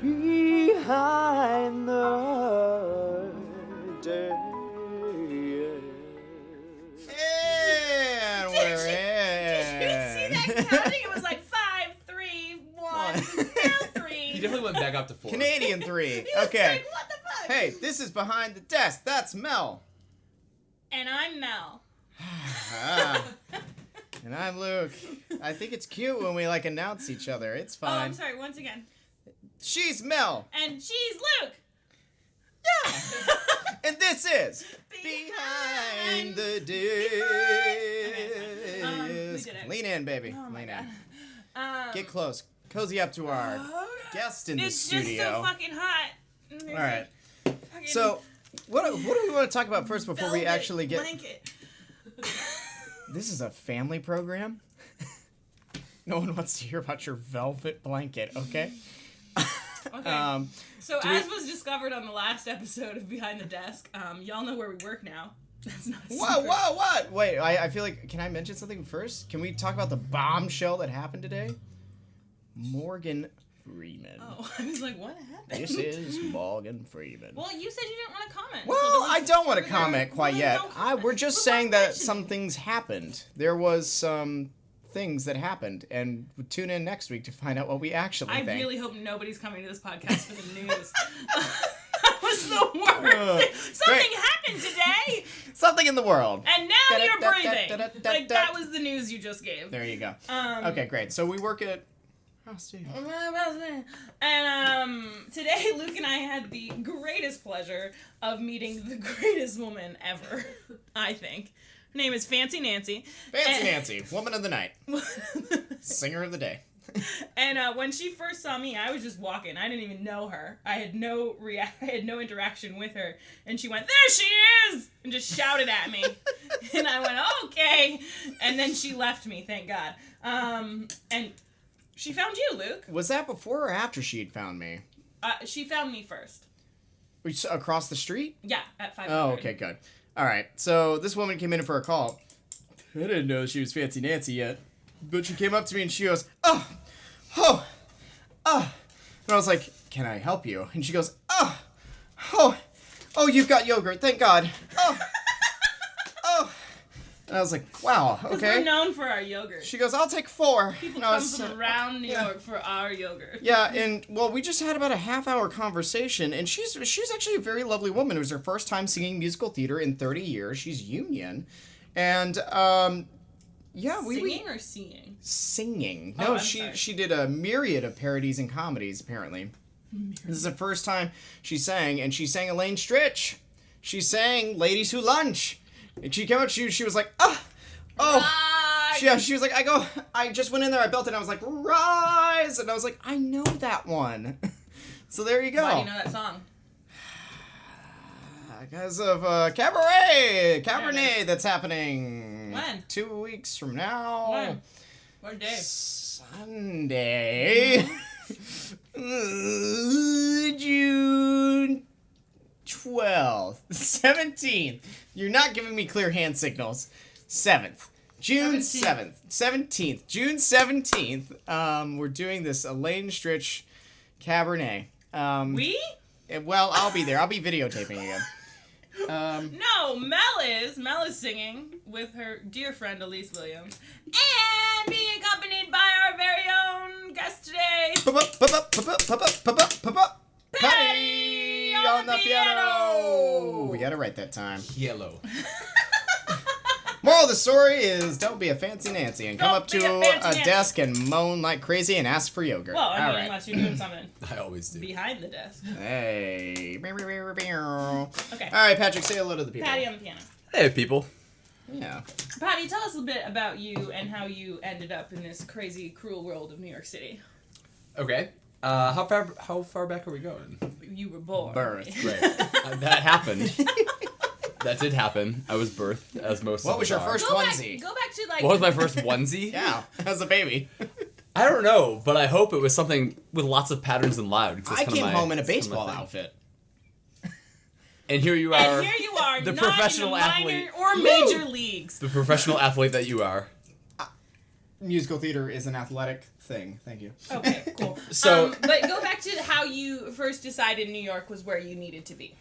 behind the day. And we're in. Did you see that counting? It was like 5, 3, 1, now 3. He definitely went back up to 4. Canadian 3. He was Okay. like, what the fuck? Hey, this is Behind the Desk. That's Mel. And I'm Mel. And I'm Luke. I think it's cute when we announce each other. It's Oh, fine. I'm sorry. Once again. She's Mel. And she's Luke. Yeah. And this is Behind the Desk. We did it. Lean in, baby. Oh my Lean god. in. Get close. Cozy up to our guest in the studio. It's just so fucking hot. All right. So, what do we want to talk about first before we actually get... Blanket. This is a family program? No one wants to hear about your velvet blanket, okay? Okay. So as was discovered on the last episode of Behind the Desk, y'all know where we work now. That's not a secret. Whoa, what? Wait, I feel like... Can I mention something first? Can we talk about the bombshell that happened today? Morgan Freeman. Oh, I was like, what happened? This is Morgan Freeman. Well, you said you didn't want to comment. Well, I don't want to comment quite yet. We're just saying that mentioning. some things happened. There was some things that happened, and tune in next week to find out what we actually I think. really hope nobody's coming to this podcast for the news. That was the worst. Something happened today, Something in the world. and now you're breathing. Like, that was the news you just gave. There you go. Okay, great. So we work at... Oh, Steve. And today Luke and I had the greatest pleasure of meeting the greatest woman ever, I think. Her name is Fancy Nancy. Fancy Nancy, woman of the night. Singer of the day. And when she first saw me, I was just walking. I didn't even know her. I had no interaction with her. And she went, "There she is!" and just shouted at me. And I went, "Okay." And then she left me, thank God. And she found you, Luke. Was that before or after she'd found me? She found me first. Across the street? Yeah, at 5:00. Oh, okay, good. All right, so this woman came in for a call. I didn't know she was Fancy Nancy yet. But she came up to me and she goes, oh. And I was like, can I help you? And she goes, oh, you've got yogurt, thank God. Oh. And I was like, wow, okay. We're known for our yogurt. She goes, I'll take 4. People come from around New York for our yogurt. Yeah, and, well, we just had about a half-hour conversation, and she's actually a very lovely woman. It was her first time singing musical theater in 30 years. She's union. And, yeah, Singing or seeing? Singing. Oh, No, I'm sorry. she did a myriad of parodies and comedies, apparently. This is the first time she sang, and she sang Elaine Stritch. She sang Ladies Who Lunch. And she came up to you, she was like, oh. Right. Yeah, she was like, I just went in there, I belted, and I was like, rise! And I was like, I know that one. So there you go. Why do you know that song? Because of Cabernet that's happening. When? 2 weeks from now. When? What day? Sunday. June 12th. 17th. You're not giving me clear hand signals. 7th. June 7th. 17th. June 17th. We're doing this Elaine Stritch Cabernet. We? Well, I'll be there. I'll be videotaping again. No, Mel is singing with her dear friend Elise Williams, and being accompanied by our very own guest today, Paddy on the piano. We got it right that time. Yellow. Moral of the story is don't be a Fancy Nancy and come Don't up to be a Fancy a Nancy. desk and moan like crazy and ask for yogurt. well, I mean, All right. unless you're doing something I always do. behind the desk. Hey. Okay. All right, Patrick, say hello to the people. Patty on the piano. Hey, people. Yeah. Patty, tell us a bit about you and how you ended up in this crazy, cruel world of New York City. Okay. How far back are we going? You were born. Birth. Right. That happened. That did happen. I was birthed, as most What of was us your are. first onesie? Go back to like. What was my first onesie? Yeah, as a baby. I don't know, but I hope it was something with lots of patterns and loud. I came home in a baseball outfit. And here you are. And here you are, the not professional in the athlete. minor or major leagues. The professional athlete that you are. Musical theater is an athletic thing. Thank you. Okay, cool. So- but go back to how you you first decided New York was where you needed to be?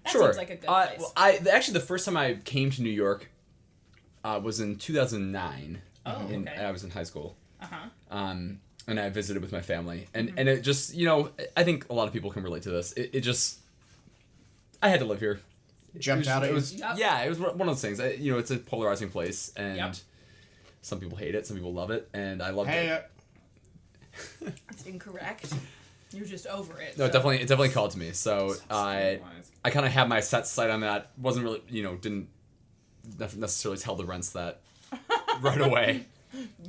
That Sure. seems like a good place. Well, actually, the first time I came to New York was in 2009. Oh, okay. I was in high school. Uh-huh. And I visited with my family. And it just, I think a lot of people can relate to this. It just, I had to live here. Jumped out. It was, Yep. Yeah, it was one of those things. It's a polarizing place, and Yep. some people hate it, some people love it, and I loved it. Hey, That's incorrect. You're just over it. No, so. it definitely called to me. So I kind of had my sight on that. Wasn't really, didn't necessarily tell the rents that right away.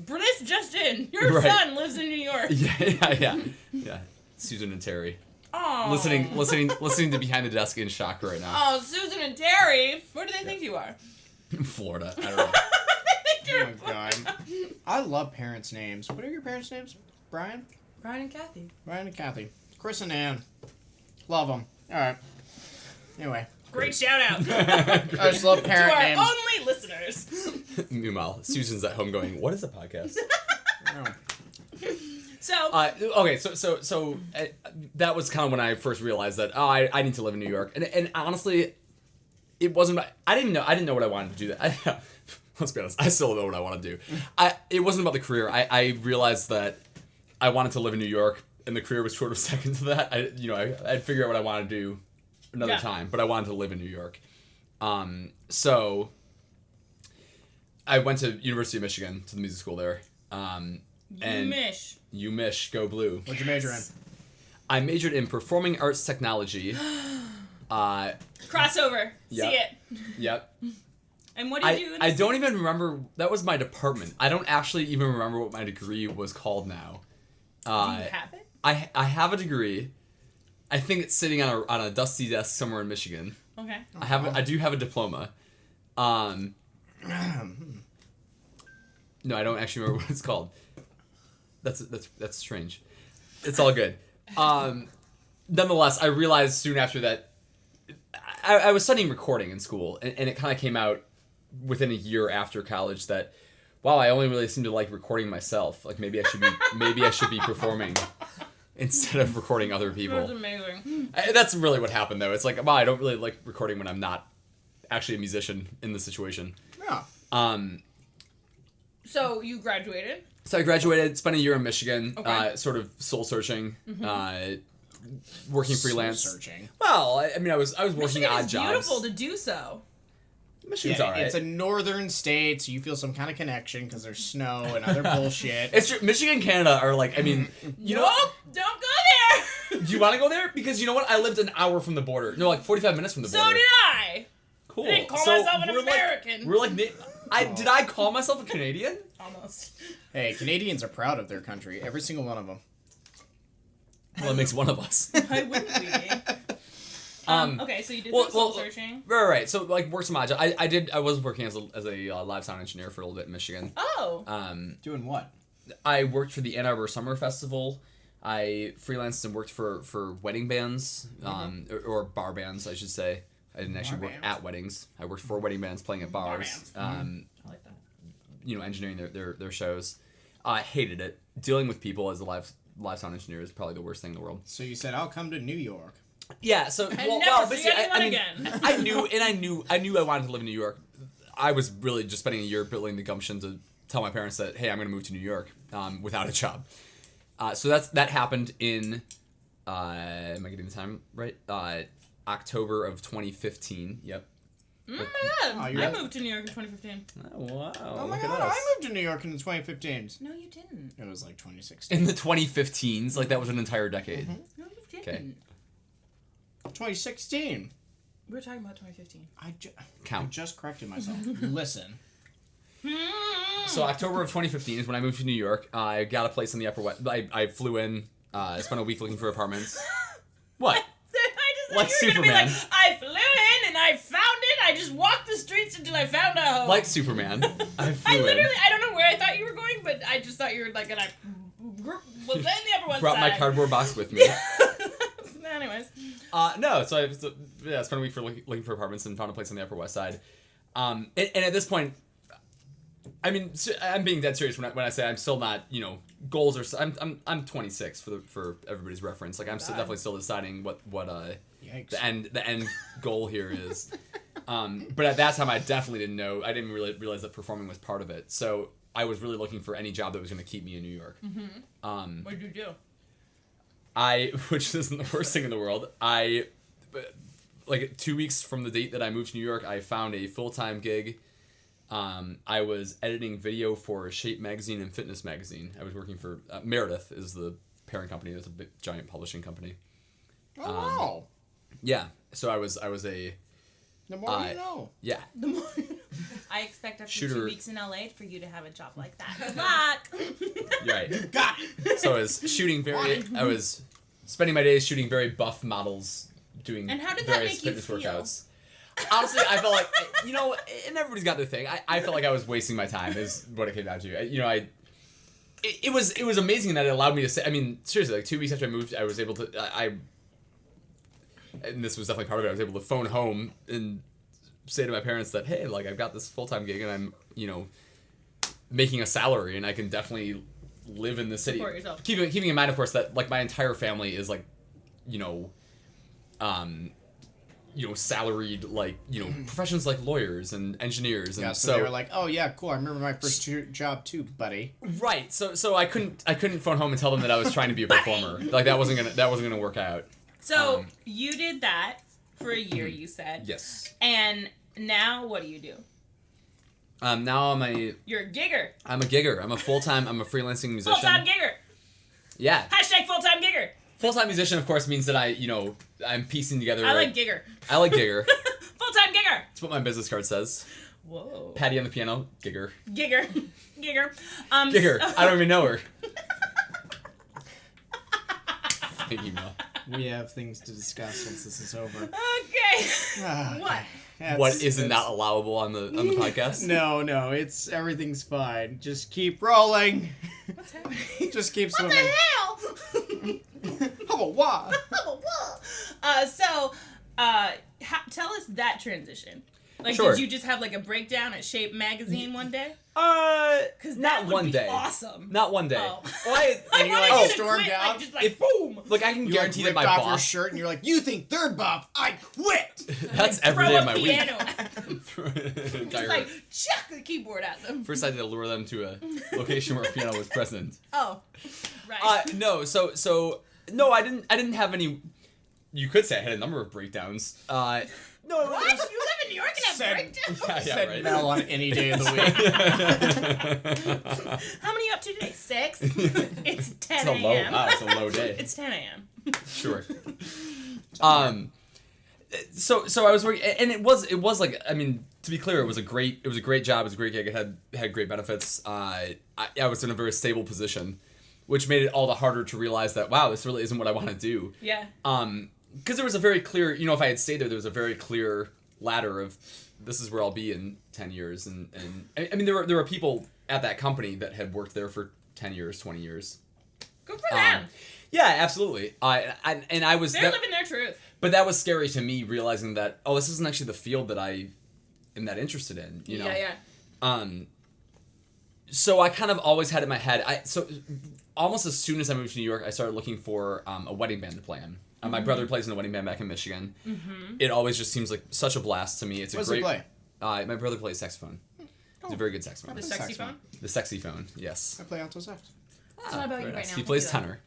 This just in. Your Right. son lives in New York. Yeah. Susan and Terry. Oh. Listening to behind the desk in shock right now. Oh, Susan and Terry. Where do they think you are? Florida. I don't know. oh my god. I love parents' names. What are your parents' names? Brian? Brian and Kathy. Brian and Kathy. Chris and Ann. Love them. Alright. Anyway. Great shout out I just love to parent our names. only listeners. Meanwhile, Susan's at home going, "What is a podcast?" Oh. So. Okay, so that was kind of when I first realized that I need to live in New York, and honestly, it wasn't. I didn't know what I wanted to do. Let's be honest, I still don't know what I want to do. It wasn't about the career. I realized that I wanted to live in New York, and the career was sort of second to that. I'd figure out what I wanted to do another time, but I wanted to live in New York. So I went to University of Michigan, to the music school there. UMich, go blue. What'd you major in? I majored in performing arts technology. Crossover. Yep. See it. Yep. And what do you do? I don't even remember. That was my department. I don't actually even remember what my degree was called now. Do you have it? I have a degree. I think it's sitting on a dusty desk somewhere in Michigan. Okay. I do have a diploma. No, I don't actually remember what it's called. That's strange. It's all good. Nonetheless, I realized soon after that I was studying recording in school, and it kind of came out within a year after college that, wow, I only really seem to like recording myself. Like maybe I should be performing instead of recording other people. That's amazing. That's really what happened though. It's like, wow, I don't really like recording when I'm not actually a musician in the situation. Yeah. So you graduated? So I graduated, spent a year in Michigan, Okay. sort of soul searching, working freelance. Soul searching. Well, I mean, I was working Michigan odd is jobs. beautiful to do so. Michigan's Yeah, all right. it's a northern state, so you feel some kind of connection because there's snow and other bullshit. It's true. Michigan and Canada are like, I mean, you know, Don't go there. do you want to go there? Because you know what? I lived an hour from the border. No, like 45 minutes from the border. So did I. Cool. I didn't call myself an American. We're like, did I call myself a Canadian? Almost. Hey, Canadians are proud of their country. Every single one of them. Well, that makes one of us. Why wouldn't we be? Okay, so you did some soul searching. Right. So like, work some odd jobs. I was working as a live sound engineer for a little bit in Michigan. Oh. Doing what? I worked for the Ann Arbor Summer Festival. I freelanced and worked for wedding bands, or bar bands, I should say. I didn't actually work at weddings. I worked for wedding bands playing at bars. I like that. Engineering their shows. I hated it. Dealing with people as a live sound engineer is probably the worst thing in the world. So you said, I'll come to New York. Yeah, so never see anyone again. I knew I wanted to live in New York. I was really just spending a year building the gumption to tell my parents that, hey, I'm going to move to New York without a job. So that happened in am I getting the time right? October of 2015. Yep. Oh my god! Oh, I moved to New York in 2015. Oh wow! Oh my look at god, us. I moved to New York in the 2015s. No, you didn't. It was like 2016. In the 2015s, like that was an entire decade. No, you didn't. Okay. 2016. We were talking about 2015. I Count. just corrected myself. Listen. So October of 2015 is when I moved to New York. I got a place in the Upper West. I flew in. Spent a week looking for apartments. What? I just Like thought you were gonna be Superman. like, I flew in and I found it. I just walked the streets until I found a home. Like Superman. I flew in. I don't know where I thought you were going, but I just thought you were like, and I was in the Upper West Brought Side. my cardboard box with me. Anyways. No, so I spent a week looking for apartments and found a place on the Upper West Side. And at this point, I mean, I'm being dead serious when I say I'm still not, goals are. I'm 26 for everybody's reference. Like I'm definitely still deciding what Yikes. the end goal here is. But at that time, I definitely didn't know. I didn't really realize that performing was part of it. So I was really looking for any job that was going to keep me in New York. Mm-hmm. What did you do? Which isn't the worst thing in the world. Like 2 weeks from the date that I moved to New York, I found a full-time gig. I was editing video for Shape magazine and Fitness magazine. I was working for Meredith is the parent company. It's a big giant publishing company. Oh wow! Yeah, so I was a. The more you know. Yeah. The more I expect after Shooter. 2 weeks in LA for you to have a job like that. Good luck. You're right. Got it. So I was spending my days shooting very buff models doing And how did that various make you fitness feel? workouts. Honestly, I felt like, and everybody's got their thing. I felt like I was wasting my time is what it came down to. It was amazing that it allowed me to say, I mean, seriously, like 2 weeks after I moved, I was able to, and this was definitely part of it, I was able to phone home and say to my parents that, hey, like, I've got this full-time gig and I'm, making a salary and I can definitely live in the city. Support yourself. Keeping in mind, of course, that, like, my entire family is, like, salaried, like, professions like lawyers and engineers. And Yeah, so they were like, oh, yeah, cool. I remember my first job, too, buddy. Right. So I couldn't phone home and tell them that I was trying to be a performer. Like, that wasn't gonna work out. So you did that for a year, you said. Yes. And now what do you do? Now You're a gigger. I'm a gigger. I'm a freelancing musician. Full-time gigger. Yeah. Hashtag full-time gigger. Full-time musician, of course, means that I'm piecing together. I like gigger. I like gigger. Full-time gigger. That's what my business card says. Whoa. Paddy on the piano, gigger. Gigger. Gigger. Gigger. I don't even know her. Thank you, Mel. We have things to discuss once this is over. Okay. What? What isn't not allowable on the podcast? No, everything's fine. Just keep rolling. What's happening? Just keep What swimming. the hell? How about what? Tell us that transition. Like, Sure. did you just have like a breakdown at Shape magazine one day? Because not one day. Awesome. Not one day. Oh. Well, And you're wanted like, you to stormed quit, out? Like, just like boom. Look, I can You guarantee that ripped my off your boss. shirt and you're like, you think they're buff? I quit. That's Like, every throw day a of my week. piano at them. Entire- Just like chuck the keyboard at them. First, I had to lure them to a location where a piano was present. Oh, right. No. So no, I didn't have any. You could say I had a number of breakdowns. No, it What? was. You live in New York and have Said- breakdowns? Yeah, Said right. Mel on any day of the week. How many you up to today? 6? It's 10 It's a low. a.m. Wow, it's a low day. It's 10 a.m. Sure. So I was working, and it was like, I mean, to be clear, it was a great job. It was a great gig. It had great benefits. I was in a very stable position, which made it all the harder to realize that, wow, this really isn't what I want to do. Yeah. Because there was a very clear, if I had stayed there was a very clear ladder of, this is where I'll be in 10 years. And I mean, there were people at that company that had worked there for 10 years, 20 years. Good for them. Yeah, absolutely. And I was... They're living their truth. But that was scary to me, realizing that, oh, this isn't actually the field that I am that interested in, you know? Yeah. So I kind of always had in my head, so almost as soon as I moved to New York, I started looking for a wedding band to play in. My brother plays in a wedding band back in Michigan. Mm-hmm. It always just seems like such a blast to me. It's What a does he great. play? My brother plays saxophone. He's a very good saxophone. The sexy saxophone. phone. The sexy phone, yes. I play alto sax. It's not about you Very right nice. now. He Thank plays you, though. tenor,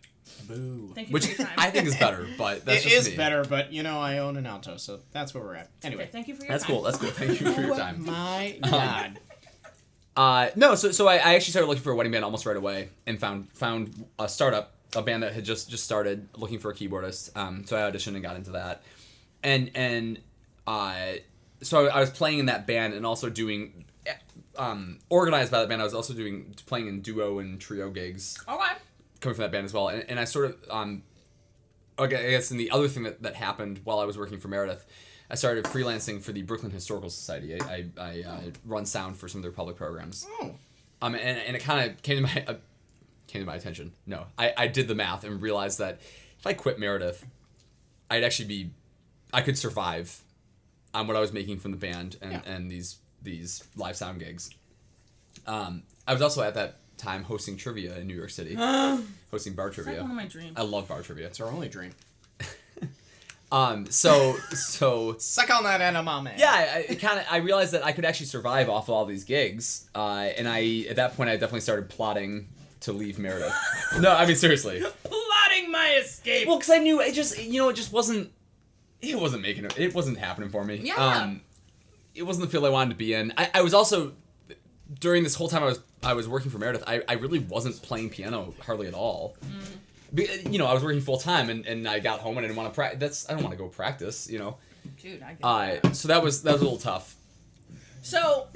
Boo. Thank you which for your time. I think is better, but that's It just is me. better, but I own an alto, so that's where we're at. Anyway. Okay, thank you for your That's time. cool. That's cool. Thank you for your time. My God. No, so I actually started looking for a wedding band almost right away and found a startup, a band that had just started looking for a keyboardist. So I auditioned and got into that, and so I was playing in that band and also doing, organized by that band. I was also playing in duo and trio gigs Okay. coming from that band as well. And I sort of, okay, I guess, and the other thing that happened while I was working for Meredith, I started freelancing for the Brooklyn Historical Society. I run sound for some of their public programs. Oh. And it kind of came to my attention. No, I did the math and realized that if I quit Meredith, I could survive on what I was making from the band and these live sound gigs. I was also at that time hosting trivia in New York City. Hosting bar It's like trivia. one of my dreams. I love bar trivia. It's our only dream. So Suck on that edamame. yeah, I realized that I could actually survive off of all these gigs, and at that point I definitely started plotting to leave Meredith. No, I mean seriously. Plotting my escape. Well, because I knew it just wasn't. It wasn't it wasn't happening for me. Yeah. It wasn't the field I wanted to be in. I was also during this whole time I was working for Meredith. I really wasn't playing piano hardly at all. I was working full time, and I got home and I didn't want to practice. I don't want to go practice. Dude, I get that. So that was a little tough. So,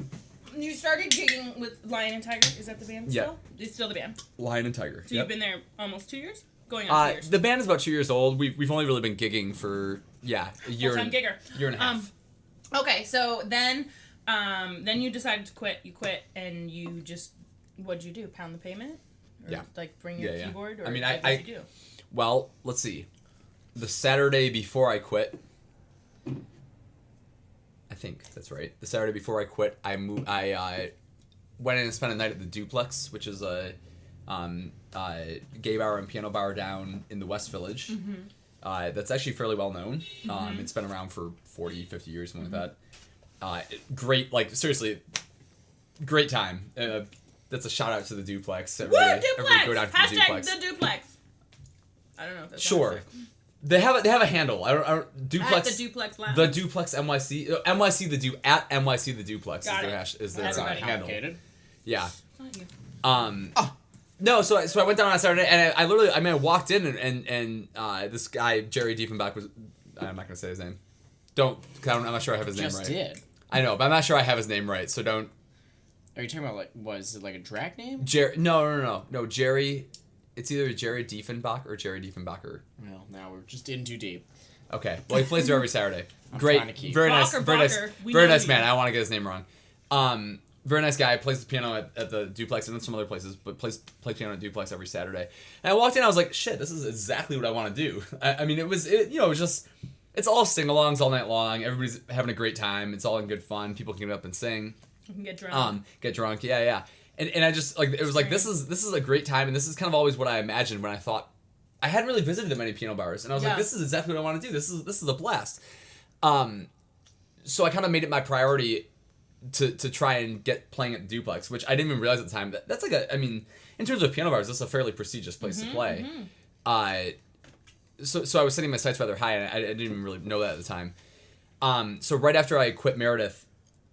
you started gigging with Lion and Tiger. Is that the band still? Yeah. It's still the band. Lion and Tiger. So you've been there almost 2 years? Going on 2 years. The band is about 2 years old. We've only really been gigging for a year Full-time gigger. Year and a half. Okay, so then you decided to quit. You quit, and you just, what'd you do? Pound the pavement? Or, Yeah. Like bring your keyboard? Or I mean, what did you do? Well, let's see. The Saturday before I quit, I think that's right. The Saturday before I quit, I went in and spent a night at the Duplex, which is a gay bar and piano bar down in the West Village. That's actually fairly well known. It's been around for 40, 50 years, something like that. Great, like, seriously, great time. That's a shout out to the Duplex. Everybody go down to Hashtag the Duplex. the Duplex. I don't know if that's Sure. They have a handle. I don't Duplex. At the Duplex Lounge. The Duplex NYC. at NYC the Duplex Got is their Everybody. handle. Complicated. Yeah. Not you. No, so I went down on Saturday and I walked in and this guy Jerry Diefenbach was, I'm not gonna say his name. I'm not sure I have his name right. Just did. I know, but I'm not sure I have his name right, so don't. Are you talking about was it like a drag name? No, Jerry. It's either Jerry Diefenbach or Jerry Diefenbacher. Well, now we're just in too deep. Okay, well he plays there every Saturday. I'm Great, trying to keep- very nice, Bacher, very nice, Bacher. We very know nice you. man. I don't want to get his name wrong. Very nice guy. Plays the piano at the Duplex and then some other places, but plays piano at Duplex every Saturday. And I walked in, I was like, shit, this is exactly what I want to do. I mean, it was just, it's all sing-alongs all night long. Everybody's having a great time. It's all in good fun. People can get up and sing. You can get drunk. Yeah. And I just, like, it was like, this is a great time, and this is kind of always what I imagined when I thought, I hadn't really visited that many piano bars, and I was like, this is exactly what I want to do. This is a blast. So I kind of made it my priority to try and get playing at the Duplex, which I didn't even realize at the time. That's like in terms of piano bars, that's a fairly prestigious place to play. So I was setting my sights rather high, and I didn't even really know that at the time. So right after I quit Meredith,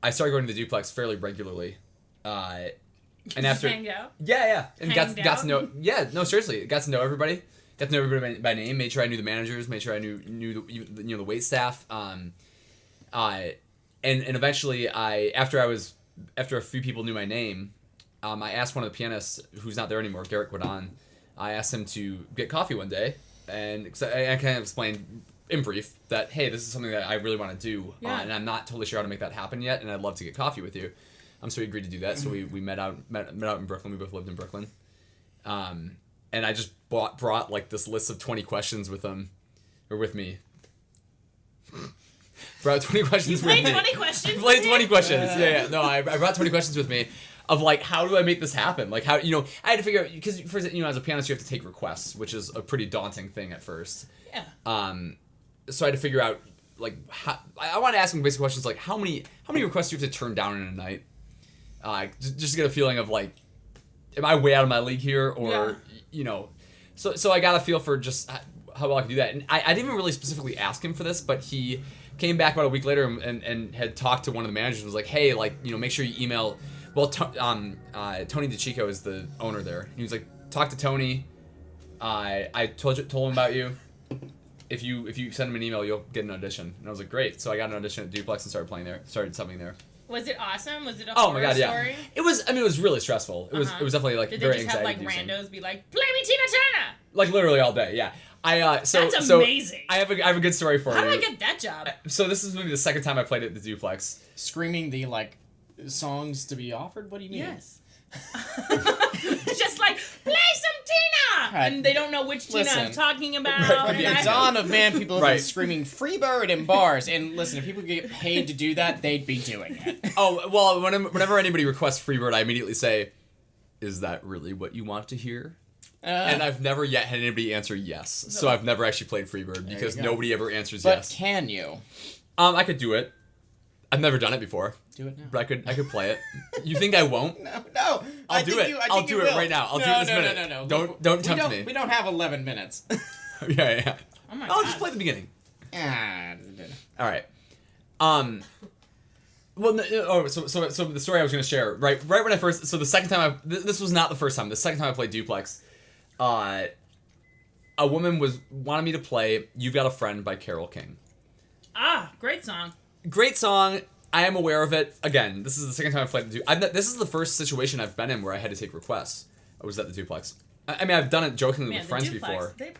I started going to the Duplex fairly regularly. And after hang out? Yeah, and got Hanged to know. Yeah, no, seriously, got to know everybody. Got to know everybody by name. Made sure I knew the managers. Made sure I knew the wait staff. And eventually after a few people knew my name, I asked one of the pianists who's not there anymore, Garrett Guadon. I asked him to get coffee one day, and I kind of explained in brief that hey, this is something that I really want to do, and I'm not totally sure how to make that happen yet, and I'd love to get coffee with you. So he agreed to do that. So we met out in Brooklyn. We both lived in Brooklyn. And I just brought like this list of 20 questions with me. Brought 20 questions with me. You played 20 questions? Played 20 questions. Yeah. No, I brought 20 questions with me of like, how do I make this happen? Like how, I had to figure out, because as a pianist, you have to take requests, which is a pretty daunting thing at first. Yeah. So I had to figure out like, I want to ask him basic questions like, how many requests do you have to turn down in a night? Just to get a feeling of like, am I way out of my league here, or so I got a feel for just how well I could do that. And I didn't even really specifically ask him for this, but he came back about a week later and had talked to one of the managers and was like, hey, like, make sure you email. Well, Tony DeChico is the owner there. He was like, talk to Tony. I told him about you. If you send him an email, you'll get an audition. And I was like, great. So I got an audition at Duplex and started playing there. Started subbing there. Was it awesome? Was it a Oh horror my god, yeah. story? It was really stressful. It was definitely like Did very they just have like anxiety-inducing. randos be like, play me Tina Turner? Like literally all day, yeah. That's amazing. I have a good story for How you. did I get that job? So this is maybe the second time I played at the Duplex. Screaming the songs to be offered. What do you mean? Yes. Just like, play some Tina! Right. And they don't know which Tina I'm Listen. talking about. From and the I- dawn of man, people have Right. been screaming "Freebird" in bars. And listen, if people could get paid to do that, they'd be doing it. Oh, well, whenever anybody requests Freebird, I immediately say, is that really what you want to hear? And I've never yet had anybody answer yes. So I've never actually played Freebird because you go. nobody ever answers But yes. can you I could do it. I've never done it before, do it now? but I could play it. You think I won't? No. I'll do it. I'll do it right now. I'll do it this minute. No. Don't tempt me. We don't have 11 minutes. Yeah. Oh my I'll God. just play the beginning. Ah, All right. Well, so the story I was going to share right when I first. So the second time this was not the first time. The second time I played Duplex, a woman wanted me to play "You've Got a Friend" by Carole King. Ah, great song. Great song. I am aware of it. Again, this is the second time I've played the This is the first situation I've been in where I had to take requests. I was at the Duplex. I mean, I've done it jokingly Man, with the friends Duplex, before.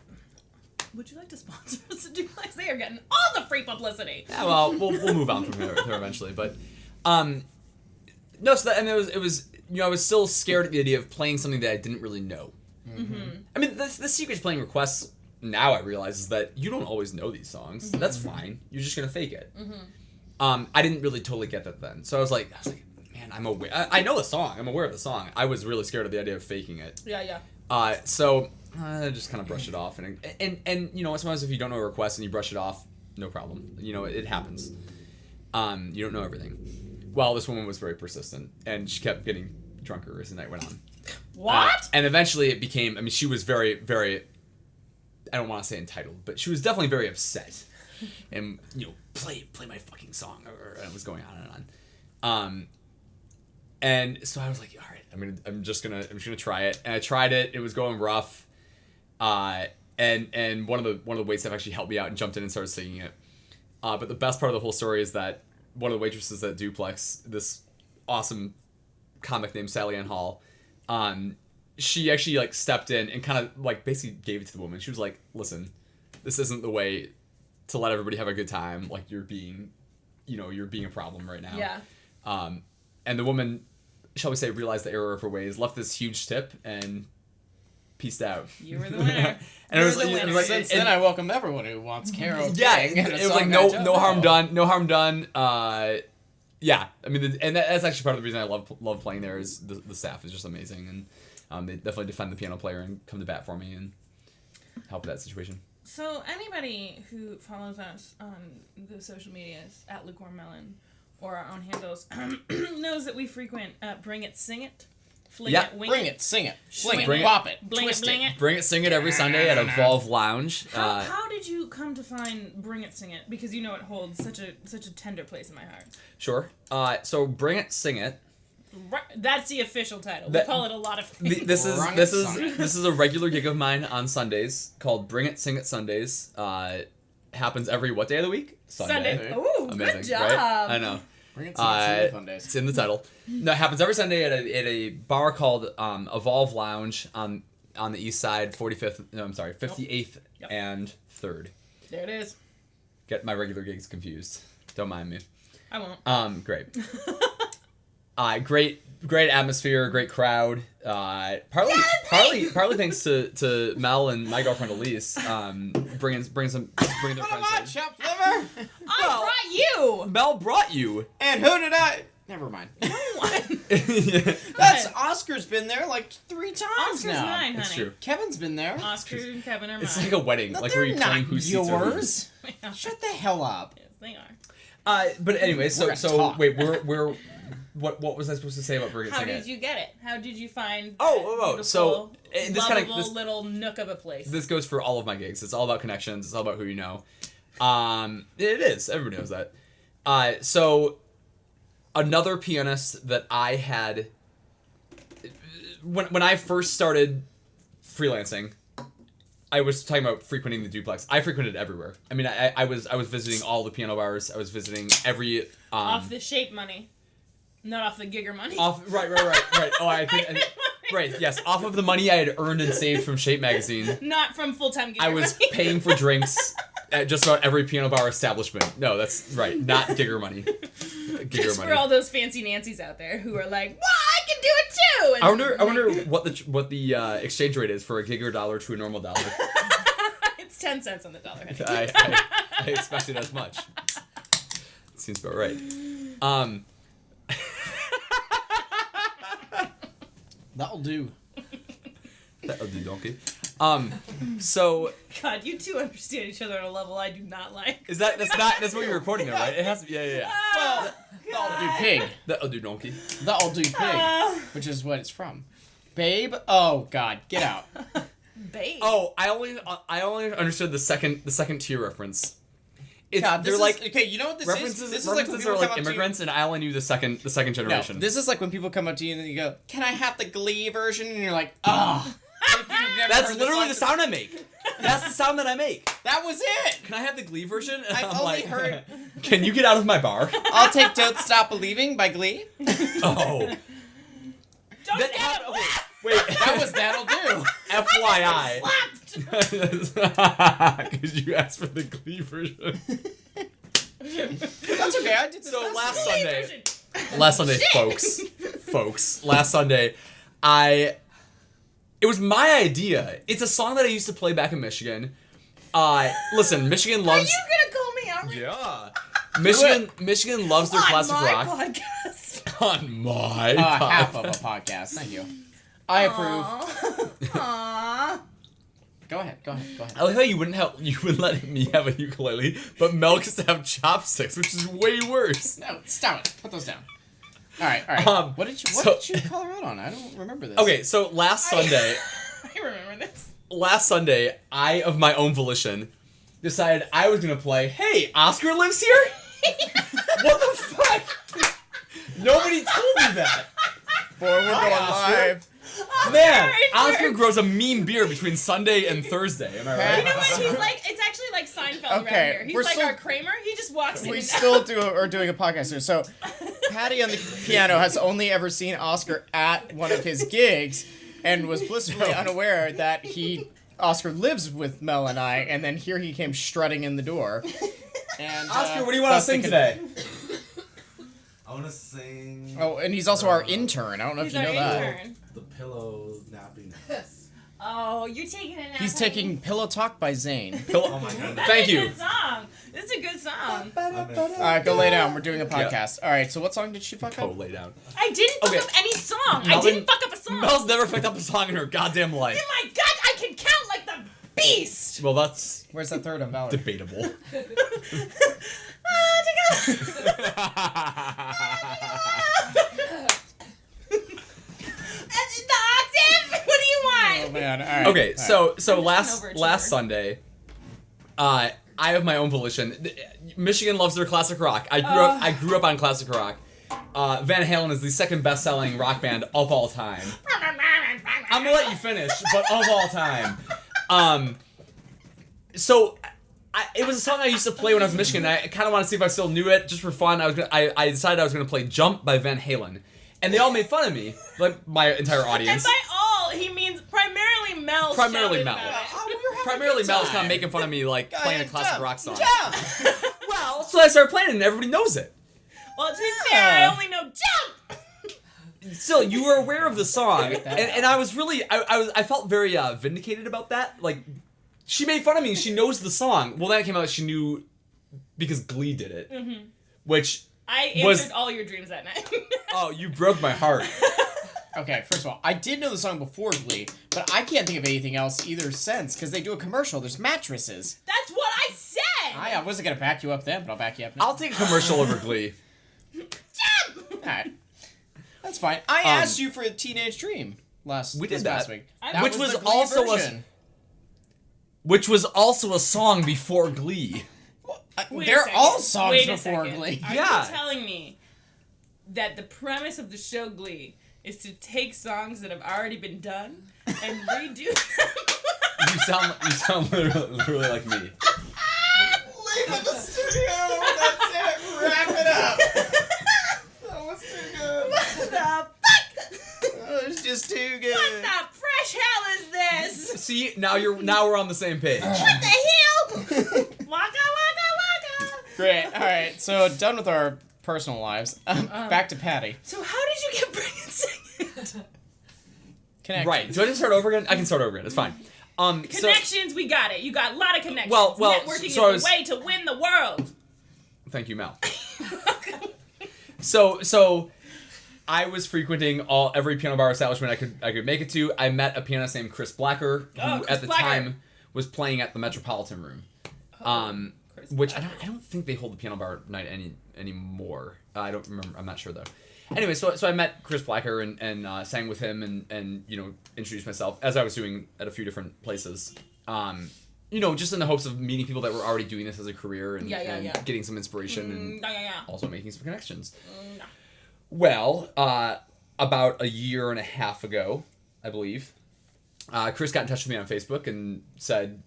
Would you like to sponsor us, the Duplex? They are getting all the free publicity. Yeah, well, we'll move on from there eventually, but no. So that, and it was I was still scared at the idea of playing something that I didn't really know. Mm-hmm. I mean, the secret to playing requests now I realize is that you don't always know these songs. Mm-hmm. That's fine. You're just gonna fake it. Mm-hmm. I didn't really totally get that then, so I was like, man, I'm aware. I know the song. I'm aware of the song. I was really scared of the idea of faking it. Yeah. So I just kind of brushed it off, and sometimes if you don't know a request and you brush it off, no problem. It happens. You don't know everything. Well, this woman was very persistent, and she kept getting drunker as the night went on. What? And eventually it became. I mean, she was very, very. I don't want to say entitled, but she was definitely very upset, and play my fucking song, and it was going on and on. And so I was like, all right, I'm just gonna try it, and I tried it. It was going rough, and one of the waitstaff actually helped me out and jumped in and started singing it. But the best part of the whole story is that one of the waitresses at Duplex, this awesome comic named Sally Ann Hall, she actually stepped in and kind of basically gave it to the woman. She was like, listen, this isn't the way to let everybody have a good time. Like, you're being a problem right now. Yeah. And the woman, shall we say, realized the error of her ways, left this huge tip, and peaced out. You were the winner. And You it was were the like, winner. Since then, I welcome everyone who wants Carole yeah, King. and a it was song like I no don't harm know. done, no harm done. Yeah, I mean, and that's actually part of the reason I love playing there is the staff is just amazing, and they definitely defend the piano player and come to bat for me and help with that situation. So anybody who follows us on the social medias at Lukewarm Melon or our own handles knows that we frequent Bring It, Sing It, Fling Yeah, It, Wing Bring It. it, sing it, fling Bring it, it. pop it, Bling twist it, bling it. Bring It, Sing It every Sunday at Evolve Lounge. How did you come to find Bring It, Sing It? Because it holds such a tender place in my heart. Sure. So Bring It, Sing It. Right, that's the official title. That- we call it a lot of things. This Bring It, Sing It. is a regular gig of mine on Sundays called Bring It, Sing It Sundays. Happens every what day of the week? Sunday. Ooh, Amazing, good job. right? I know. Bring it, sing it, sing it, fun days. It's in the title. No, it happens every Sunday at a bar called Evolve Lounge on the east side, 58th Yep. and 3rd. There it is. Get my regular gigs confused. Don't mind me. I won't. Great. Great atmosphere, great crowd. Partly thanks to Mel and my girlfriend Elise. Bringing their What am I, friends in. chopped liver? I brought you. Mel brought you. And who did I? Never mind. That's Oscar's been there like 3 times Oscar's now. mine, honey. It's true. Kevin's been there. Oscar and Kevin are mine. It's like a wedding, No, like they're where you're not playing whose seats are yours. Yeah. Shut the hell up. Yes, they are. But anyway, We're so gonna so talk. wait, what was I supposed to say about Bring It, How Sing did It? you get it? How did you find Oh, so, beautiful, this kinda- lovable this- little nook of a place? This goes for all of my gigs. It's all about connections. It's all about who you know. It is. Everybody knows that. So another pianist that I had when I first started freelancing, I was talking about frequenting the Duplex. I frequented everywhere. I mean, I was visiting all the piano bars. I was visiting every off the shape money, not off the gigger money. right. Oh, right. Yes, off of the money I had earned and saved from Shape magazine. Not from full-time gigger I was money. paying for drinks at just about every piano bar establishment. No, that's right. Not gigger money. Gigger Just money. for all those fancy Nancy's out there who are like, well, I can can do it too. And I wonder what the exchange rate is for a Giger dollar to a normal dollar. It's 10 cents on the dollar. I expected as much. Seems about right. That'll do. That'll do, donkey. So God, you two understand each other on a level I do not like. that's what you're recording there, right? It has to be, yeah. Well, That'll do pig. That'll do, donkey. That'll do pig, which is what it's from. Babe, oh God, get out. Babe. Oh, I only understood the second tier reference. God, they're like okay. You know what this references. is? This is references like when people are come like up immigrants, and I only knew the second generation. No, this is like when people come up to you and you go, "Can I have the Glee version?" And you're like, "Oh." That's literally the sound I make. That's the sound that I make. That was it. Can I have the Glee version? And I've I'm only like, heard. Can you get out of my bar? I'll take "Don't Stop Believing" by Glee. Oh. Don't That get hap- it. okay, wait. That was "That'll Do." FYI. Slapped. Because you asked for the Glee version. That's okay. I did this. So last Glee Sunday, version. last Sunday, folks, last Sunday, it was my idea. It's a song that I used to play back in Michigan. Listen, Michigan Are loves. you gonna call me out? Yeah. Michigan loves their classic on my rock. podcast. On my Half of a podcast. podcast. Thank you. I approve. Aww. Go ahead. I like how you wouldn't let me have a ukulele, but Mel gets to have chopsticks, which is way worse. No, stop it. Put those down. All right. What did you call her out on? I don't remember this. Okay, so last Sunday, I remember this. I, of my own volition, decided I was gonna play. Hey, Oscar lives here. What the fuck? Nobody told me that. Boy, we're going Oscar. live. Man, Oscar grows a mean beard between Sunday and Thursday. Am I right? You know what? He's like, it's actually like Seinfeld Okay, around here. He's we're like still- our Kramer. He just walks in. We and still are doing a podcast here. So, Paddy on the piano has only ever seen Oscar at one of his gigs, and was blissfully unaware that Oscar lives with Mel and I, and then here he came strutting in the door. And Oscar, what do you want to sing today? I want to sing. Oh, and he's also our intern. I don't know He's if you our know that. intern. The pillow napping. Oh, you're taking a nap. He's taking Pillow Talk by Zane. Oh my goodness. Thank That's a you. good song. That's a good song. All right, go lay down. We're doing a podcast. All right, so what song did she fuck Go up? lay down. I didn't fuck Okay. up any song. I Melvin- didn't fuck up a song. Mel's never picked up a song in her goddamn life. Oh my god, I can count like the beast. Well, that's Where's that third on Valerie? debatable. The octave? What do you Oh want? man! All right. Okay, all right. so I'm last just an overachiever. last Sunday, I of my own volition. Michigan loves their classic rock. I grew up on classic rock. Van Halen is the second best-selling rock band of all time. I'm gonna let you finish, but of all time. So it was a song I used to play when I was in Michigan. And I kind of want to see if I still knew it, just for fun. I decided I was gonna play "Jump" by Van Halen, and they all made fun of me, like my entire And audience. by all, he means primarily Mel. Primarily shouted Mel. about it. Oh, we were having Primarily a good Mel's kind time. of making fun of me, like playing a Guys, classic jump, rock song. Jump! Well, so I started playing it, and everybody knows it. Well, to be fair, I only know jump. Still, you were aware of the song, Get that and I was really, I felt very vindicated about that. Like, she made fun of me, and she knows the song. Well, then it came out that she knew because Glee did it, which, I answered Was- all your dreams that night. oh, you broke my heart. Okay, first of all, I did know the song before Glee, but I can't think of anything else either since, because they do a commercial. There's mattresses. That's what I said. I wasn't going to back you up then, but I'll back you up now. I'll take a commercial over Glee. Jump. Alright. That's fine. I asked you for a Teenage Dream We did this that. past week. I- Which was the Glee also version. Which was also a song before Glee. Wait a They're second. all songs Wait a before second. Glee. Are Yeah. you telling me that the premise of the show Glee is to take songs that have already been done and redo them? You sound literally like me. Leave the studio! That's it! Wrap it up! That was too good. What the fuck? Oh, it's just too good. What the fresh hell is this? See, now we're on the same page. What the hell? Waka waka waka. Great. Alright, so done with our personal lives. Back to Paddy. So how did you get pregnant singing? Connections. Right. Do I just start over again? I can start over again. It's fine. Connections, we got it. You got a lot of connections. Well, Networking so is the way to win the world. Thank you, Mel. So I was frequenting every piano bar establishment I could make it to. I met a pianist named Chris Blacker, who at the time was playing at the Metropolitan Room. Which I don't think they hold the piano bar night anymore. I don't remember. I'm not sure though. Anyway, so I met Chris Blacker and sang with him and introduced myself as I was doing at a few different places. Just in the hopes of meeting people that were already doing this as a career and getting some inspiration and also making some connections. Well, about a year and a half ago, I believe, Chris got in touch with me on Facebook and said,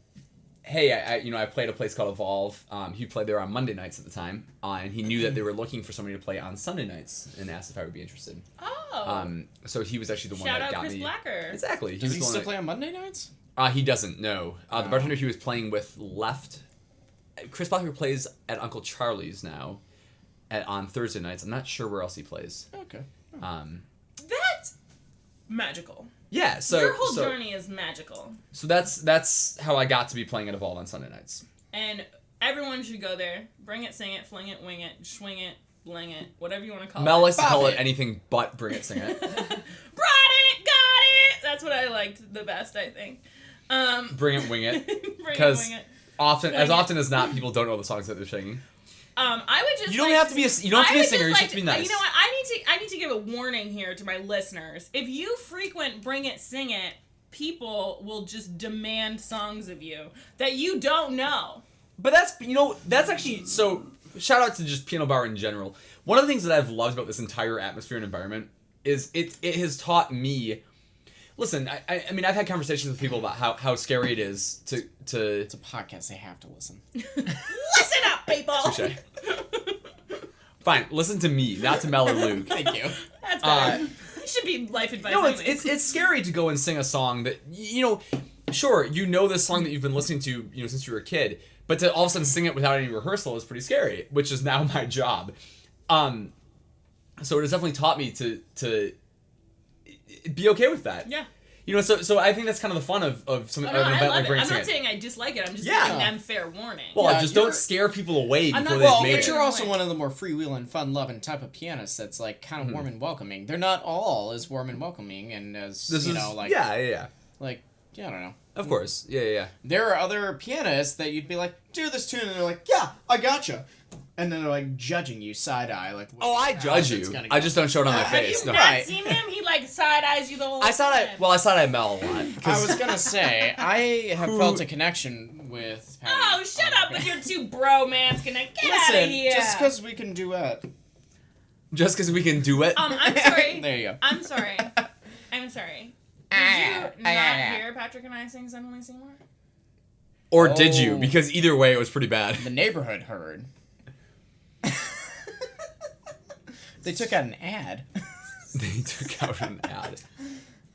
hey, I played a place called Evolve. He played there on Monday nights at the time, and he knew that they were looking for somebody to play on Sunday nights, and asked if I would be interested. Oh. So he was actually the one Shout that out got Chris me. Blacker. Exactly. Does he still play on Monday nights? He doesn't. No. The bartender he was playing with left. Chris Blacker plays at Uncle Charlie's now, on Thursday nights. I'm not sure where else he plays. Okay. That's magical. Yeah, so your whole journey is magical. So that's how I got to be playing at Evolve on Sunday nights. And everyone should go there. Bring it, sing it, fling it, wing it, swing it, bling it, whatever you want to call Mel it. likes to call it anything but bring it, sing it. Brought it, got it. That's what I liked the best, I think. Bring it, wing it. Bring it, Because wing it. often as not, people don't know the songs that they're singing. I would just. You don't have to be a singer. You just have to be nice. You know what? I need to give a warning here to my listeners. If you frequent Bring It, Sing It, people will just demand songs of you that you don't know. But that's actually so. Shout out to just piano bar in general. One of the things that I've loved about this entire atmosphere and environment is it has taught me. Listen, I mean, I've had conversations with people about how scary it is to. It's a podcast. They have to listen. Listen up, people. Touché. Fine, listen to me, not to Mel or Luke. Thank you. That's better. It should be life advice. No, anyways. it's scary to go and sing a song that sure, this song that you've been listening to since you were a kid, but to all of a sudden sing it without any rehearsal is pretty scary, which is now my job. So it has definitely taught me to be okay with that. Yeah. So I think that's kind of the fun of some I an event love like it. Bring I'm not It. saying I dislike it. I'm just Yeah. giving them fair warning. Well, Yeah, just you're- don't scare people away I'm before not- they've Well, made but it. you're also one of the more freewheeling, fun-loving type of pianists that's like kind of warm and welcoming. They're not all as warm and welcoming and as like yeah. like I don't know. Of course, yeah. There are other pianists that you'd be like, do this tune, and they're like, yeah, I gotcha. And then they're like judging you side-eye. Like, Oh, I judge you. I just don't show it on my Have face. you No. not seen him? He like side eyes you the whole I saw time. that. Well, I saw that Mel a lot. I was gonna say, I have felt a connection with Paddy. Oh, shut up with your two bromance connect. Get out of Listen, here. just because we can duet. Just because we can do it. I'm sorry. There you go. I'm sorry. I'm sorry. Did you not hear Patrick and I sing Suddenly Seymour? Or did you? Oh. Because either way, it was pretty bad. The neighborhood heard. They took out an ad. They took out an ad.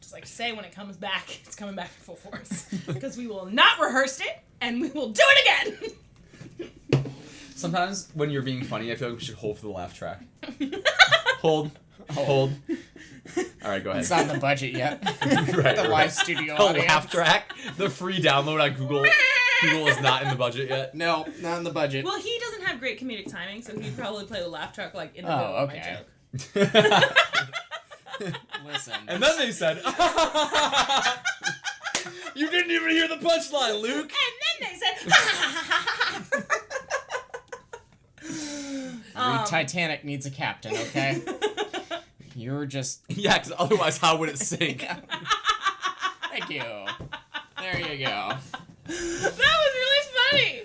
Just like to say, when it comes back, it's coming back in full force. Because we will not rehearse it, and we will do it again. Sometimes when you're being funny, I feel like we should hold for the laugh track. Hold. All right, go ahead. It's not in the budget yet. Right, The live studio The audience. laugh track, the free download on Google. Google is not in the budget yet. No, not in the budget. Well, he doesn't have great comedic timing, so he'd probably play the laugh track like in the Oh, middle of my okay. joke. Listen. And then they said, "You didn't even hear the punchline, Luke." And then they said, Titanic needs a captain, okay? You're just... Yeah, because otherwise, how would it sink? Thank you. There you go. that was really funny.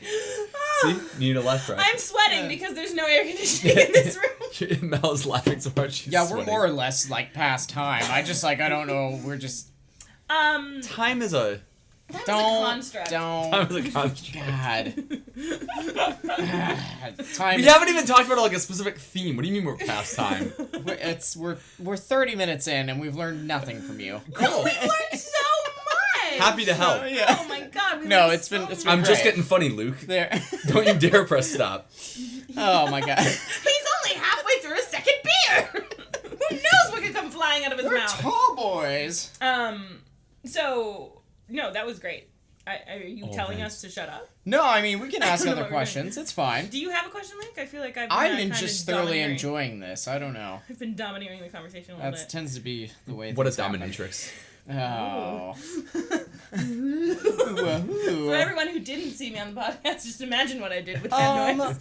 See, you need a laugh track. I'm sweating because there's no air conditioning in this room. Mel's laughing so hard she's Yeah, we're sweating. more or less, like, past time. I don't know, we're just... Time is a... That was a construct. Time is a construct. God. Time We is- haven't even talked about like a specific theme. What do you mean we're past time? We're 30 minutes in and we've learned nothing from you. We learned so much. Happy to help. Yeah. Oh my god. We No, learned it's so been I'm just great. getting funny, Luke. There. Don't you dare press stop. Oh my god. He's only halfway through a second beer. Who knows what could come flying flying out of his We're mouth. tall boys. So no, that was great. Are you telling thanks. us to shut up? No, I mean we can ask don't know other what we're doing. questions. It's fine. Do you have a question, Link? I feel like I've I'm been just thoroughly enjoying this. I don't know. I've been domineering the conversation a little That bit. tends to be the way. What a things happen. dominatrix. Oh. For everyone who didn't see me on the podcast, just imagine what I did with that noise.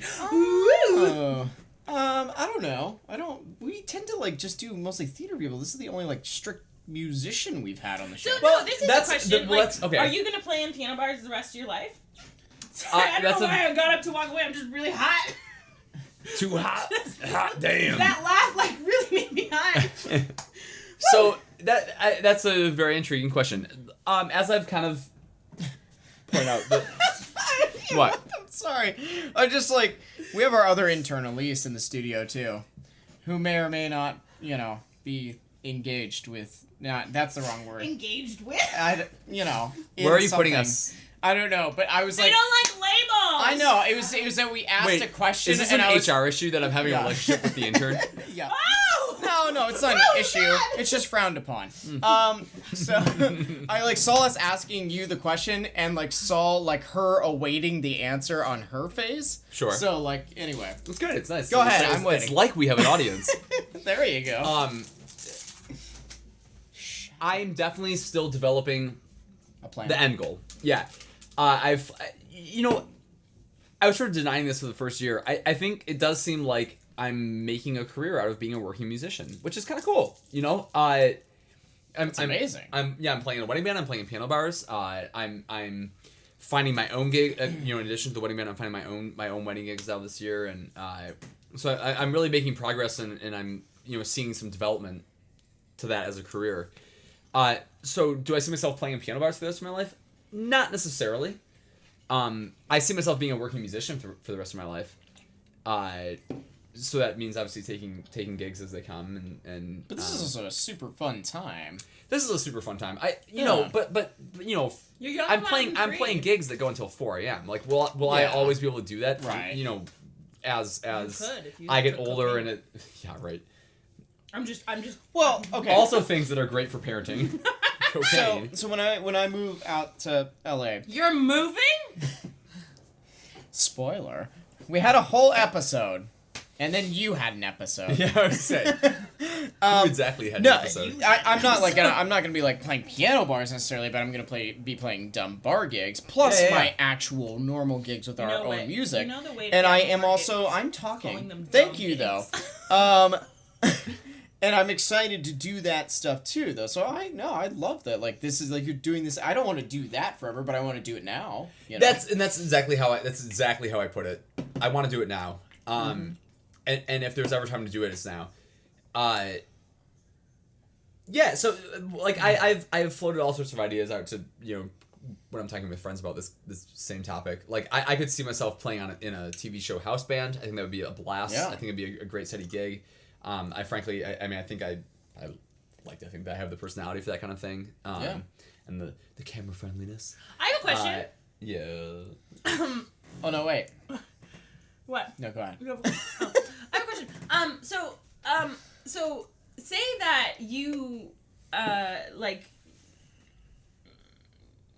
I don't know. We tend to like just do mostly theater people. This is the only like strict musician we've had on the show. So Well, no, this is that's a question. the- well, like, that's- okay. Are you gonna play in piano bars the rest of your life? I don't that's know a- why I got up to walk away. I'm just really hot. Too hot. Hot damn. That laugh like really made me hot. So that's a very intriguing question. As I've kind of pointed out, what? I'm sorry. I'm just like, we have our other intern, Elise, in the studio too, who may or may not, be engaged with. Not that's the wrong word. Engaged with? In Where are you putting something. us? I don't know, but I was They like, don't like labels. I know it was that we asked Wait, a question is this and an I was, HR issue that I'm having Yeah. a relationship with the intern? yeah. Oh! No, it's not an Oh, issue. God. It's just frowned upon. So I like saw us asking you the question and like saw like her awaiting the answer on her face. Sure. So like anyway, It's good. It's nice. Go ahead, It's, I'm waiting. It's like we have an audience. there you go. I'm definitely still developing A plan. the end goal. Yeah. I was sort of denying this for the first year. I think it does seem like I'm making a career out of being a working musician, which is kind of cool. It's amazing. I'm playing in a wedding band. I'm playing in piano bars. I'm finding my own gig. In addition to the wedding band, I'm finding my own wedding gigs out this year, and so I'm really making progress, and I'm seeing some development to that as a career. So do I see myself playing in piano bars for the rest of my life? Not necessarily. I see myself being a working musician for the rest of my life. So that means obviously taking gigs as they come, and But this is also a super fun time. this is a super fun time. But You're young, I'm wild, and free. playing gigs that go until 4 a.m. Like, will I Yeah. always be able to do that? Right. As could if you I get took older cocaine. and yeah, right. I'm just. Well, okay. Also, things that are great for parenting. Cocaine. So when I move out to LA, You're moving? spoiler, we had a whole episode, and then you had an episode. Yeah, I was saying. Who exactly had No, an episode? I'm not like I'm not gonna be like playing piano bars necessarily, but I'm gonna be playing dumb bar gigs plus Yeah. my actual normal gigs with our know own what? music. You know the way to And get I more am also gigs? I'm Calling talking. them Thank dumb you though. gigs. And I'm excited to do that stuff too though. So I love that. Like this is like you're doing this. I don't want to do that forever, but I want to do it now. You know? That's exactly how I put it. I want to do it now. And if there's ever time to do it, it's now. Yeah. So like I've floated all sorts of ideas out to when I'm talking with friends about this same topic. Like I could see myself playing in a TV show house band. I think that would be a blast. Yeah. I think it'd be a great steady gig. I frankly I think I like to think that I have the personality for that kind of thing. Yeah. And the camera friendliness. I have a question. Yeah. Oh no, wait. What? No, go on. I have a question. So say that you,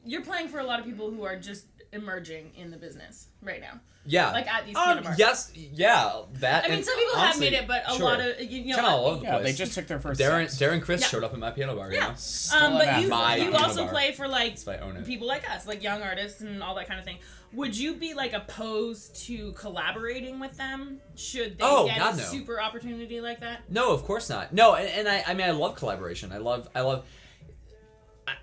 you're playing for a lot of people who are just emerging in the business right now. Yeah. Like at these piano bars. Yes. Yeah. That. I mean, and some people honestly, have made it, but a sure. lot of Kinda all over the Yeah, place. they just took their first steps. Darren Chris Yeah. showed up at my piano bar. Yeah. You know? But have you my you piano also bar. play for like That's why I own it. people like us, like young artists and all that kind of thing. Would you be like opposed to collaborating with them should they Oh, get God, a no. super opportunity like that? No, of course not. No, and I mean I love collaboration. I love.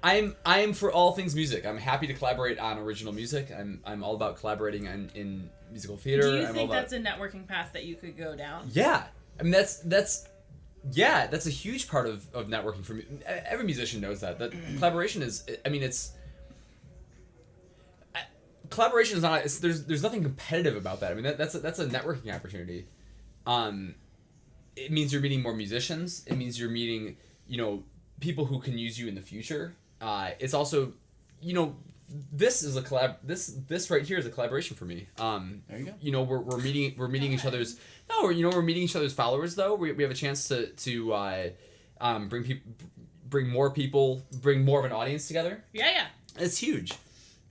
I'm for all things music. I'm happy to collaborate on original music. I'm all about collaborating in musical theater. Do you I'm think all about, that's a networking path that you could go down? Yeah, I mean that's a huge part of networking for me. Every musician knows that collaboration is. I mean it's. Collaboration is not. There's nothing competitive about that. I mean that's a networking opportunity. It means you're meeting more musicians. It means you're meeting people who can use you in the future. It's also, this is a collab. This right here is a collaboration for me. There you go. We're meeting each other's. No, we're meeting each other's followers though. We have a chance to bring more people, bring more of an audience together. Yeah. It's huge.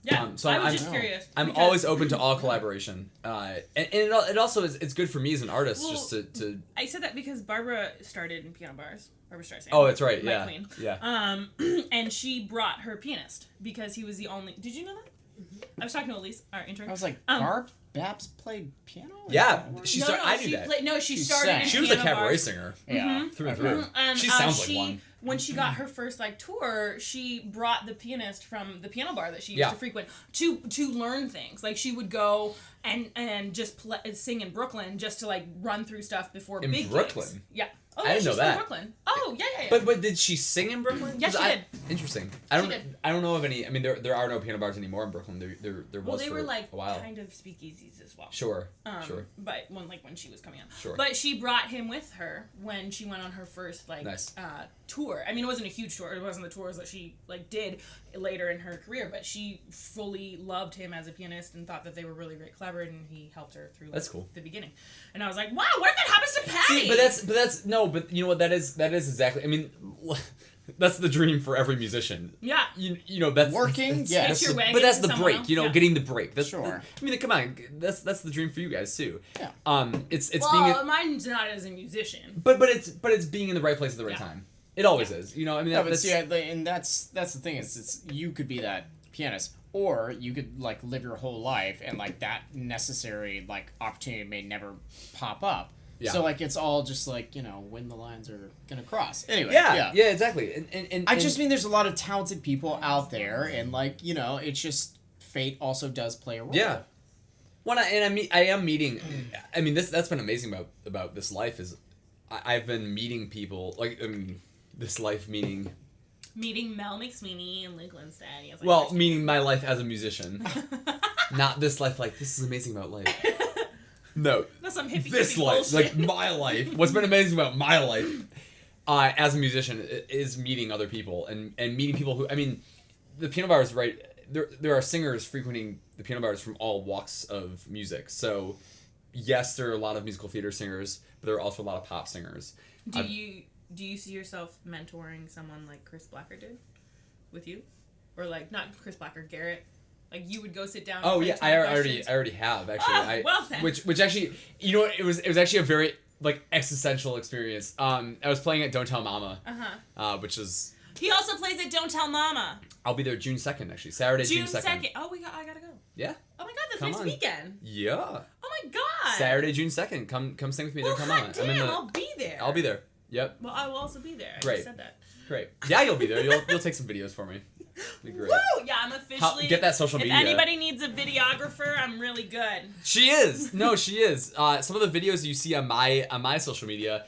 Yeah. So I was just curious. I'm because- always open to all collaboration, and it also is it's good for me as an artist Well, just to. I said that because Barbara started in piano bars. Barbara Streisand. Oh, that's right. My Yeah. queen. Yeah. And she brought her pianist because he was the only. Did you know that? I was talking to Elise, our intern. I was like, Barb Babs played piano? Yeah, Or- she started. I knew she that. she She started sang. in She was a piano cabaret bars. singer Yeah. through and through. And, She sounds like she, one. When she got her first tour, she brought the pianist from the piano bar that she used Yeah. to frequent to learn things. Like she would go and just sing in Brooklyn just to run through stuff before In big Brooklyn? gigs. Yeah. Oh, I yeah, didn't know she's that. from Brooklyn. Oh, yeah. But did she sing in Brooklyn? Yeah, 'Cause she did. Interesting. She did. I don't know of any. I mean, there are no piano bars anymore in Brooklyn. There Well, was they for were a while. kind of speakeasies as well. Sure. Sure. But when she was coming out. Sure. But she brought him with her when she went on her first Nice. tour. I mean, it wasn't a huge tour. It wasn't the tours that she did later in her career, but she fully loved him as a pianist and thought that they were really great collaborators, and he helped her through That's cool. the beginning. And I was like, wow, what if that happens to Paddy? See, but you know what that is exactly. I mean, that's the dream for every musician. Yeah. You know that's Working? That's, Yeah. It's your way but that's to the someone break. else. You know, Yeah. getting the break. That's Sure. I mean, come on. That's the dream for you guys too. Yeah. It's well, being. mine's not as a musician. But it's being in the right place at the right Yeah. time. It always is. You know, I mean, No, but that's see, and that's the thing it's you could be that pianist, or you could live your whole life and that necessary opportunity may never pop up. Yeah. So it's all just when the lines are gonna cross. Anyway. yeah, exactly. And I just mean there's a lot of talented people out there, and it's just fate also does play a role. Yeah. I am meeting. I mean, that's been amazing about this life is, I've been meeting people this life meaning. Meeting Mel McSweeney and Luke Lindstedt. Well, meaning my life as a musician, not this life. This is amazing about life. No, That's some hippie this life, bullshit. my life. What's been amazing about my life, as a musician, is meeting other people and meeting people who. I mean, the piano bars, right? There are singers frequenting the piano bars from all walks of music. So, yes, there are a lot of musical theater singers, but there are also a lot of pop singers. Do you see yourself mentoring someone like Chris Blacker did with you? Or not Chris Blacker, Garrett? You would go sit down and Oh play yeah, 20 I questions? already have actually. Oh, well then. Which actually, you know, it was actually a very existential experience. I was playing at Don't Tell Mama, which is. He also plays at Don't Tell Mama. I'll be there June 2nd actually, Saturday June 2nd. June 2nd. Oh, I gotta go. Yeah. Oh my god, that's Come next on. weekend. Yeah. Oh my god. Saturday June 2nd. Come sing with me. Well, Don't Tell Mama. hot damn, I'll be there. I'll be there. Yep. Well, I will also be there. I Great. just said that. Great. Yeah, you'll be there. You'll take some videos for me. Be great. Woo! Yeah, I'm officially. Get that social media. If anybody needs a videographer, I'm really good. She is. No, she is. Some of the videos you see on my social media,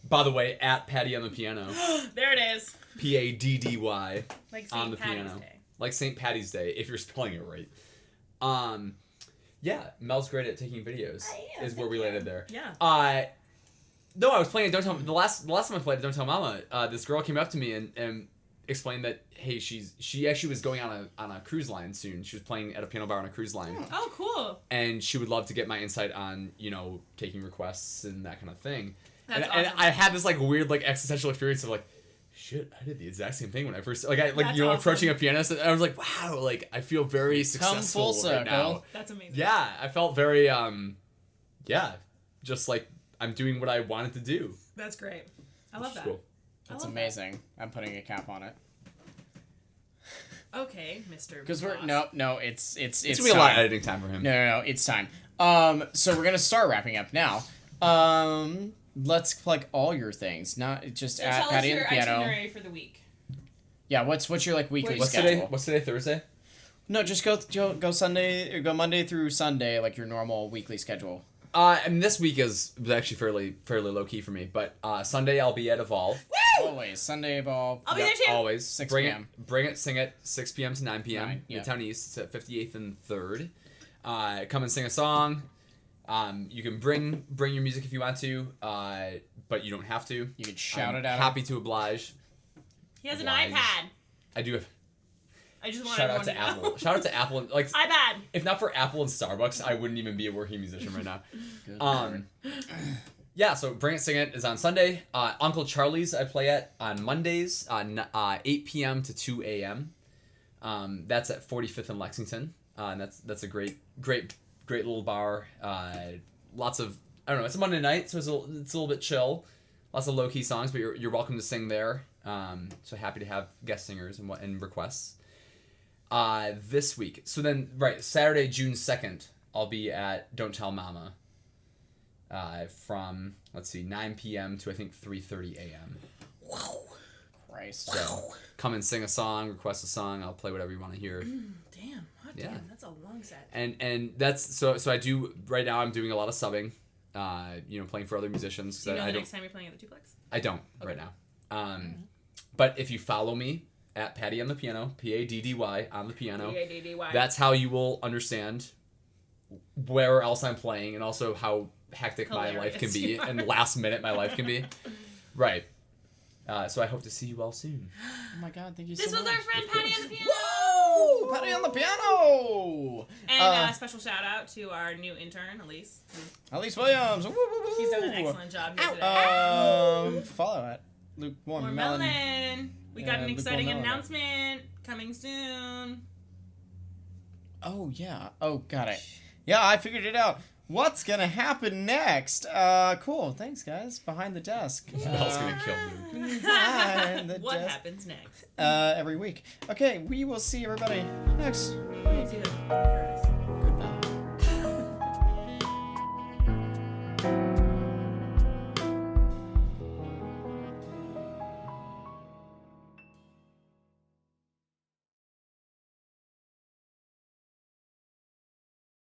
by the way, at Paddy on the piano. There it is. Paddy Like on the St. Paddy's piano. Day. Like St. Patty's Day, if you're spelling it right. Yeah, Mel's great at taking videos. I am, Is where thank we you. landed there. Yeah. No, I was playing at Don't Tell. The last time I played at Don't Tell Mama, this girl came up to me and explained that hey, she actually was going on a cruise line soon. She was playing at a piano bar on a cruise line. Oh, cool. And she would love to get my insight on taking requests and that kind of thing. That's and awesome. I had this weird existential experience of shit, I did the exact same thing when I first That's approaching awesome. a pianist, and I was like, wow, I feel very successful full right now. circle. That's amazing. Yeah, I felt very just I'm doing what I wanted to do. That's great. I love Which is that. cool. That's I love amazing. I'm putting a cap on it. that. Okay, Mr. Because we're Boss. no, it's It's gonna be a lot of time. editing time for him. No, it's time. So we're gonna start wrapping up now. Let's plug all your things, not just So at tell us Paddy and your the piano. itinerary for the week. Yeah, what's your weekly What's schedule? today? What's today? Thursday. No, just go Sunday or go Monday through Sunday your normal weekly schedule. And this week was actually fairly low key for me, but Sunday I'll be at Evolve. Woo! Always Sunday Evolve. I'll be there too. Always 6 bring p.m. Bring it, sing it 6 p.m. to 9 p.m. 9, yeah. Midtown East. It's at 58th and 3rd. Come and sing a song. You can bring your music if you want to, but you don't have to. You can shout I'm it out. Happy to oblige. He has an Oblige. iPad. I do have. I just want Shout out everyone to to Apple. know. Shout out to Apple. iPad. If not for Apple and Starbucks, I wouldn't even be a working musician right now. Good Um, Yeah, so Bring It Sing It is on Sunday. Uncle Charlie's I play at on Mondays, 8 p.m. to 2 a.m. That's at 45th and Lexington, and that's a great little bar. Lots of, I don't know, it's a Monday night, so it's a little bit chill. Lots of low key songs, but you're welcome to sing there. So happy to have guest singers and requests. This week, so then Saturday, June 2nd, I'll be at Don't Tell Mama. From 9 p.m. to I think 3:30 a.m. Wow. Christ. So come and sing a song, request a song. I'll play whatever you want to hear. Damn, hot Yeah. damn, that's a long set. And that's so I do right now. I'm doing a lot of subbing. Playing for other musicians. Do you know I the don't. next time you're playing at the Duplex? I don't right now. But if you follow me at Paddy on the piano, Paddy on the piano, Paddy. that's how you will understand where else I'm playing and also how hectic my life can be and last minute my life can be. Right. So I hope to see you all soon. Oh my God, thank you This so much. was our friend Paddy on the piano. Whoa! Paddy on the piano! And a special shout out to our new intern, Elise. Elise Williams. Woo, woo, woo. She's done an excellent job here today. Follow at Luke More Melon. melon. We got an Luke exciting Melon. announcement coming soon. Oh, yeah. Oh, got it. Yeah, I figured it out. What's gonna happen next? Cool. Thanks, guys. Behind the desk. Mel's gonna kill me. Behind the What desk. happens next? Every week. Okay, we will see everybody next week. See the-